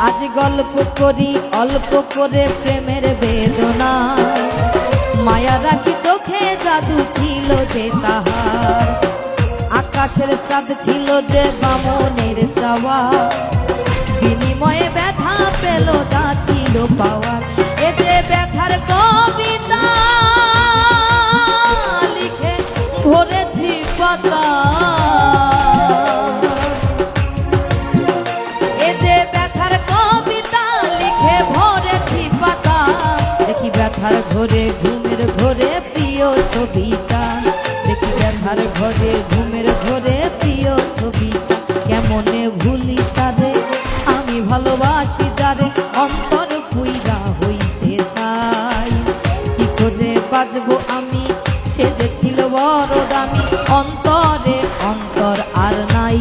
আজ গল্প করি অল্প করে প্রেমের বেদনা, মায়া রাখি চোখে জাদু ছিল যে তাহার, আকাশের চাঁদ ছিল যে বামনের চাওয়া, বিনিময়ে ব্যথা পেল যা ছিল পাওয়ার। এ যে ব্যথার কবিতা লিখে ভরেছি পাতা, এ যে ব্যথার কবিতা লিখে ভরেছি পাতা, দেখি ব্যথার ঘরে ঘুমের ঘরে প্রিয় ছবিটা, দেখি ব্যথার ঘরে ঘুমের ঘরে প্রিয় ছবিটা, কেমনে ভুলি তারে আমি ভালোবাসি যারে, অন্তর পুইরা হইছে ছাই, কি করে বাজবো আমি সে যে ছিল বড় দামি, অন্তরে অন্তর আর নাই।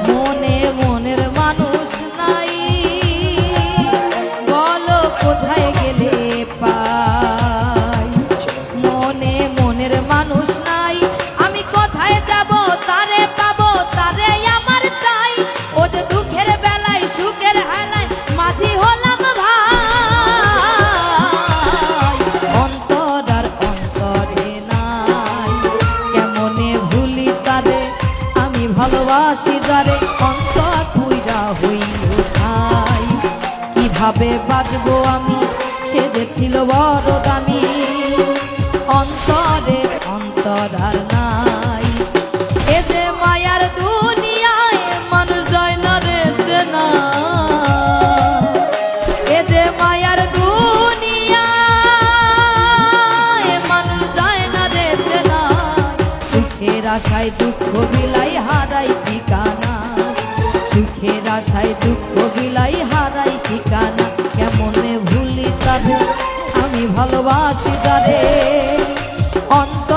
মনে মনের মানুষ নাই, বলো কোথায় গেলে পাই, মনে মনের মানুষ নাই, আমি কোথায় যাব তারে পাবো তারে আমার চাই, ও যে দুঃখের বেলায় সুখের হেলায় মাঝি হলাম ভাই, অন্তর আর অন্তরে নাই, কেমনে ভুলি তারে আমি ভালোবাসি যারে, অন্তর পুইরা হইল ছাই, কিভাবে বাজবো আমি সে যে ছিল বড় দামি, অন্তরে অন্তর আর নাই। এ যে মায়ার দুনিয়ায় মানুষ যায় না রে চেনা, এ যে মায়ার দুনিয়ায় মানুষ যায় না রে চেনা, সুখের আশায় দুঃখ বিলাই হারাই ঠিকানা, সুখের আশায় দুঃখ বিলাই হারাই ঠিকানা, কেমনে ভুলি তারে আমি ভালোবাসি তারে, অন্তর